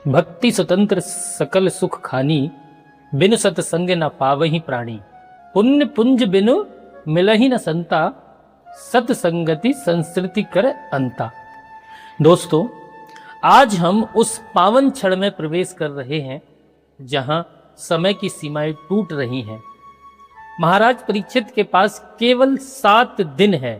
भक्ति स्वतंत्र सकल सुख खानी, बिनु सतसंग न पावहि प्राणी। पुण्य पुंज बिनु मिलहि न संता, सतसंगति संस्कृति कर अंता। दोस्तों, आज हम उस पावन क्षण में प्रवेश कर रहे हैं जहां समय की सीमाएं टूट रही हैं। महाराज परीक्षित के पास केवल 7 दिन है,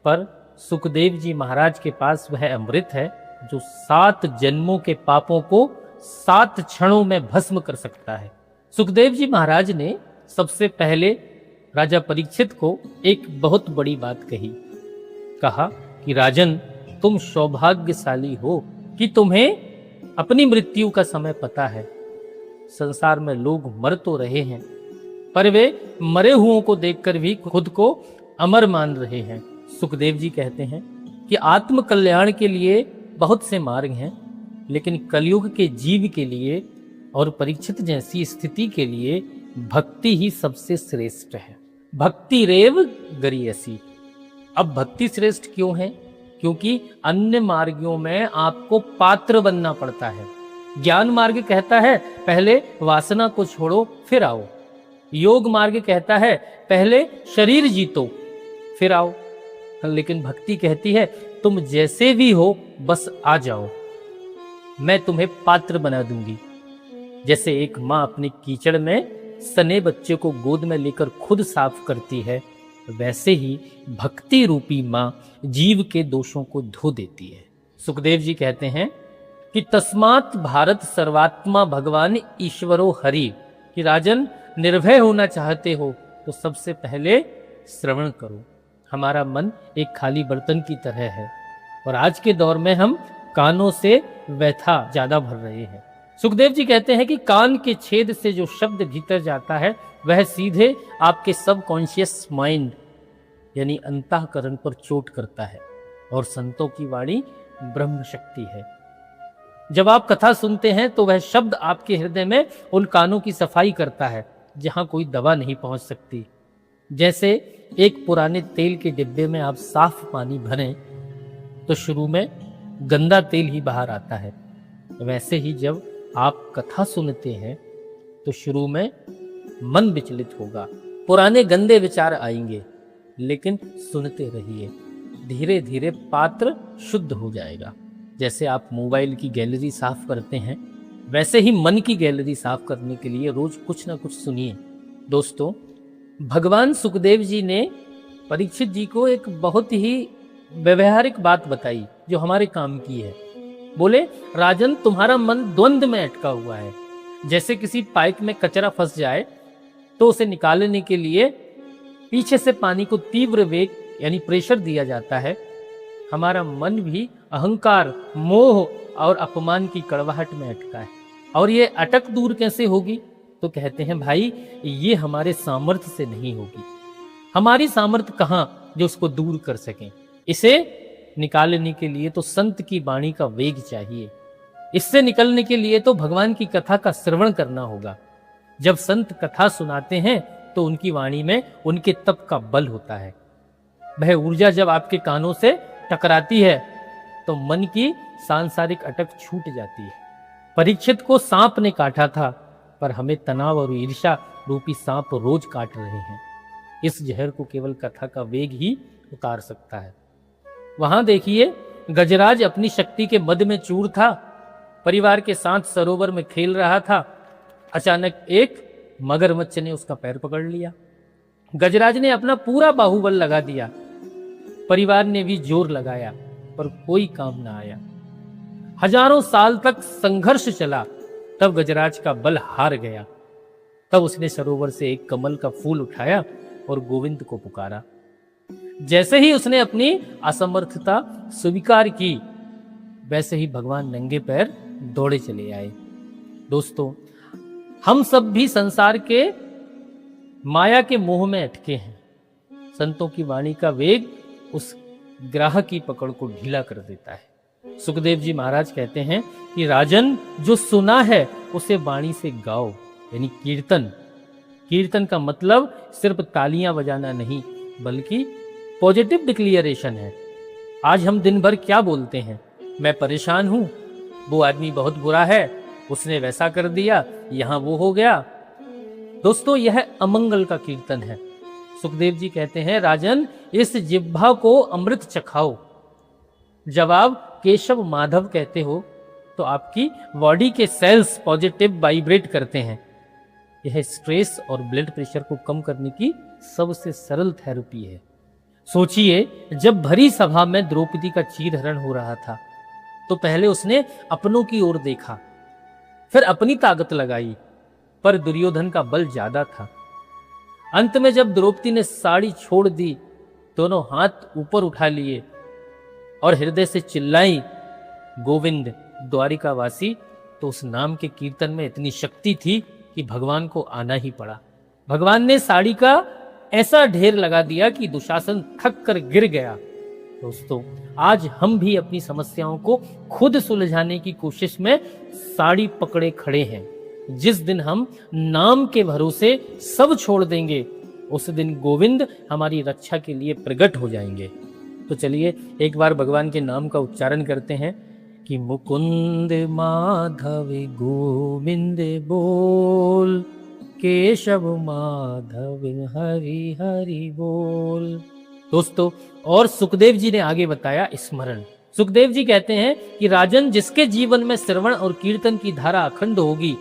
पर सुखदेव जी महाराज के पास वह अमृत है जो 7 जन्मों के पापों को 7 क्षणों में भस्म कर सकता है। सुखदेव जी महाराज ने सबसे पहले राजा परीक्षित को एक बहुत बड़ी बात कहा कि राजन, तुम सौभाग्यशाली हो कि तुम्हें अपनी मृत्यु का समय पता है। संसार में लोग मर तो रहे हैं, पर वे मरे हुओं को देखकर भी खुद को अमर मान रहे हैं। सुखदेव जी कहते हैं कि आत्म कल्याण के लिए बहुत से मार्ग हैं, लेकिन कलयुग के जीव के लिए और परीक्षित जैसी स्थिति के लिए भक्ति ही सबसे श्रेष्ठ है। भक्ति रेव गरियसी। अब भक्ति श्रेष्ठ क्यों है? क्योंकि अन्य मार्गों में आपको पात्र बनना पड़ता है। ज्ञान मार्ग कहता है पहले वासना को छोड़ो फिर आओ। योग मार्ग कहता है पहले शरीर जीतो फिर आओ। लेकिन भक्ति कहती है तुम जैसे भी हो बस आ जाओ, मैं तुम्हें पात्र बना दूंगी। जैसे एक माँ अपने कीचड़ में सने बच्चे को गोद में लेकर खुद साफ करती है, वैसे ही भक्ति रूपी माँ जीव के दोषों को धो देती है। सुखदेव जी कहते हैं कि तस्मात् भारत सर्वात्मा भगवान ईश्वरो हरि, कि राजन, निर्भय होना चाहते हो तो सबसे पहले श्रवण करो। हमारा मन एक खाली बर्तन की तरह है और आज के दौर में हम कानों से व्यथा ज्यादा भर रहे हैं। सुखदेव जी कहते हैं कि कान के छेद से जो शब्द भीतर जाता है वह सीधे आपके सबकॉन्शियस माइंड यानी अंतःकरण पर चोट करता है, और संतों की वाणी ब्रह्म शक्ति है। जब आप कथा सुनते हैं तो वह शब्द आपके हृदय में उन कानों की सफाई करता है जहां कोई दवा नहीं पहुंच सकती। जैसे एक पुराने तेल के डिब्बे में आप साफ पानी भरें तो शुरू में गंदा तेल ही बाहर आता है, वैसे ही जब आप कथा सुनते हैं तो शुरू में मन विचलित होगा, पुराने गंदे विचार आएंगे, लेकिन सुनते रहिए, धीरे धीरे पात्र शुद्ध हो जाएगा। जैसे आप मोबाइल की गैलरी साफ करते हैं, वैसे ही मन की गैलरी साफ करने के लिए रोज कुछ ना कुछ सुनिए। दोस्तों, भगवान सुखदेव जी ने परीक्षित जी को एक बहुत ही व्यवहारिक बात बताई जो हमारे काम की है। बोले, राजन, तुम्हारा मन द्वंद्व में अटका हुआ है। जैसे किसी पाइप में कचरा फंस जाए तो उसे निकालने के लिए पीछे से पानी को तीव्र वेग यानी प्रेशर दिया जाता है। हमारा मन भी अहंकार, मोह और अपमान की कड़वाहट में अटका है, और ये अटक दूर कैसे होगी? तो कहते हैं भाई, ये हमारे सामर्थ्य से नहीं होगी। हमारी सामर्थ्य कहां जो उसको दूर कर सकें? इसे निकालने के लिए तो संत की वाणी का वेग चाहिए। इससे निकलने के लिए तो भगवान की कथा का श्रवण करना होगा। जब संत कथा सुनाते हैं तो उनकी वाणी में उनके तप का बल होता है। वह ऊर्जा जब आपके कानों से टकराती है तो मन की सांसारिक अटक छूट जाती है। परीक्षित को सांप ने काटा था, पर हमें तनाव और ईर्ष्या रूपी सांप रोज काट रहे हैं। इस जहर को केवल कथा का वेग ही उतार सकता है। वहां देखिए, गजराज अपनी शक्ति के मद में चूर था, परिवार के साथ सरोवर में खेल रहा था। अचानक एक मगरमच्छ ने उसका पैर पकड़ लिया। गजराज ने अपना पूरा बाहुबल लगा दिया, परिवार ने भी जोर लगाया, पर कोई काम ना आया। हजारों साल तक संघर्ष चला, तब गजराज का बल हार गया। तब उसने सरोवर से एक कमल का फूल उठाया और गोविंद को पुकारा। जैसे ही उसने अपनी असमर्थता स्वीकार की, वैसे ही भगवान नंगे पैर दौड़े चले आए। दोस्तों, हम सब भी संसार के माया के मोह में अटके हैं। संतों की वाणी का वेग उस ग्राह की पकड़ को ढीला कर देता है। सुखदेव जी महाराज कहते हैं कि राजन, जो सुना है उसे वाणी से गाओ, यानी कीर्तन। कीर्तन का मतलब सिर्फ तालियां बजाना नहीं, बल्कि पॉजिटिव डिक्लेरेशन है। आज हम दिन भर क्या बोलते हैं? मैं परेशान हूं, वो आदमी बहुत बुरा है, उसने वैसा कर दिया, यहां वो हो गया। दोस्तों यह अमंगल का कीर्तन है। सुखदेव जी कहते हैं, राजन इस जिह्वा को अमृत चखाओ। जब आप केशव माधव कहते हो तो आपकी बॉडी के सेल्स पॉजिटिव वाइब्रेट करते हैं। यह स्ट्रेस और ब्लड प्रेशर को कम करने की सबसे सरल थेरेपी है। सोचिए, जब भरी सभा में द्रौपदी का चीरहरण हो रहा था तो पहले उसने अपनों की ओर देखा, फिर अपनी ताकत लगाई, पर दुर्योधन का बल ज्यादा था। अंत में जब द्रौपदी ने साड़ी छोड़ दी, दोनों हाथ ऊपर उठा लिए और हृदय से चिल्लाई, गोविंद द्वारिकावासी, तो उस नाम के कीर्तन में इतनी शक्ति थी कि भगवान को आना ही पड़ा। भगवान ने साड़ी का ऐसा ढेर लगा दिया कि दुशासन थक कर गिर गया। दोस्तों आज हम भी अपनी समस्याओं को खुद सुलझाने की कोशिश में साड़ी पकड़े खड़े हैं। जिस दिन हम नाम के भरोसे सब छोड़ देंगे, उस दिन गोविंद हमारी रक्षा के लिए प्रकट हो जाएंगे। तो चलिए एक बार भगवान के नाम का उच्चारण करते हैं कि मुकुंद माधव गोविंद बोल, केशव माधव हरि हरि बोल। दोस्तों और सुखदेव जी ने आगे बताया स्मरण। सुखदेव जी कहते हैं कि राजन जिसके जीवन में श्रवण और कीर्तन की धारा अखंड होगी,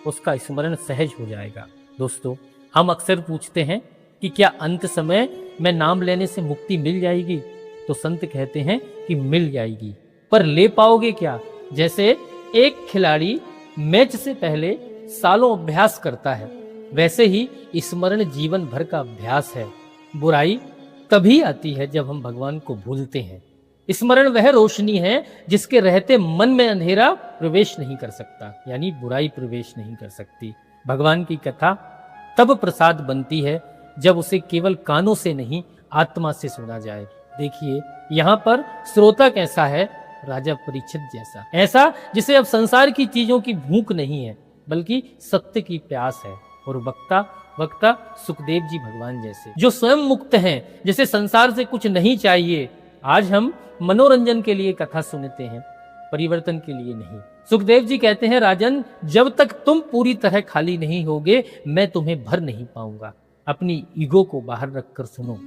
उसका स्मरण सहज हो जाएगा। दोस्तों हम अक्सर पूछते हैं कि क्या अंत समय में नाम लेने से मुक्ति मिल जाएगी? तो संत कहते हैं कि मिल जाएगी, पर ले पाओगे क्या? जैसे एक खिलाड़ी मैच से पहले सालों अभ्यास करता है, वैसे ही स्मरण जीवन भर का अभ्यास है। बुराई तभी आती है जब हम भगवान को भूलते हैं। स्मरण वह रोशनी है जिसके रहते मन में अंधेरा प्रवेश नहीं कर सकता, यानी बुराई प्रवेश नहीं कर सकती। भगवान की कथा तब प्रसाद बनती है जब उसे केवल कानों से नहीं, आत्मा से सुना जाए। देखिए यहाँ पर श्रोता कैसा है? राजा परीक्षित जैसा, ऐसा जिसे अब संसार की चीजों की भूख नहीं है बल्कि सत्य की प्यास है। और वक्ता सुखदेव जी भगवान जैसे, जो स्वयं मुक्त हैं, जिसे संसार से कुछ नहीं चाहिए। आज हम मनोरंजन के लिए कथा सुनते हैं, परिवर्तन के लिए नहीं। सुखदेव जी कहते हैं, राजन जब तक तुम पूरी तरह खाली नहीं होगे, मैं तुम्हें भर नहीं पाऊंगा। अपनी ईगो को बाहर रखकर सुनो,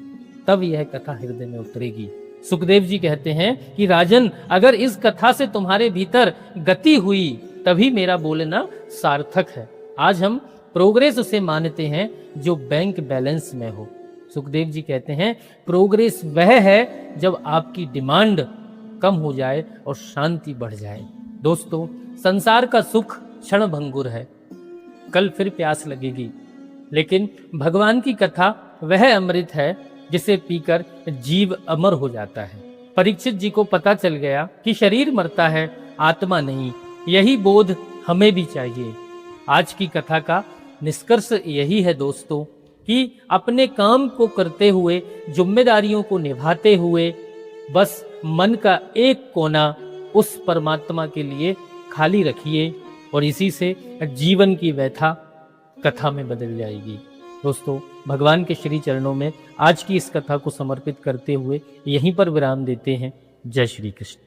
तब यह कथा हृदय में उतरेगी। सुखदेव जी कहते हैं कि राजन अगर इस कथा से तुम्हारे भीतर गति हुई, तभी मेरा बोलना सार्थक है। आज हम प्रोग्रेस उसे मानते हैं जो बैंक बैलेंस में हो। सुखदेव जी कहते हैं प्रोग्रेस वह है जब आपकी डिमांड कम हो जाए और शांति बढ़ जाए। दोस्तों संसार का सुख क्षण भंगुर है, कल फिर प्यास लगेगी, लेकिन भगवान की कथा वह अमृत है जिसे पीकर जीव अमर हो जाता है। परीक्षित जी को पता चल गया कि शरीर मरता है, आत्मा नहीं। यही बोध हमें भी चाहिए। आज की कथा का निष्कर्ष यही है दोस्तों कि अपने काम को करते हुए, जिम्मेदारियों को निभाते हुए, बस मन का एक कोना उस परमात्मा के लिए खाली रखिए और इसी से जीवन की व्यथा कथा में बदल जाएगी। दोस्तों भगवान के श्री चरणों में आज की इस कथा को समर्पित करते हुए यहीं पर विराम देते हैं। जय श्री कृष्ण।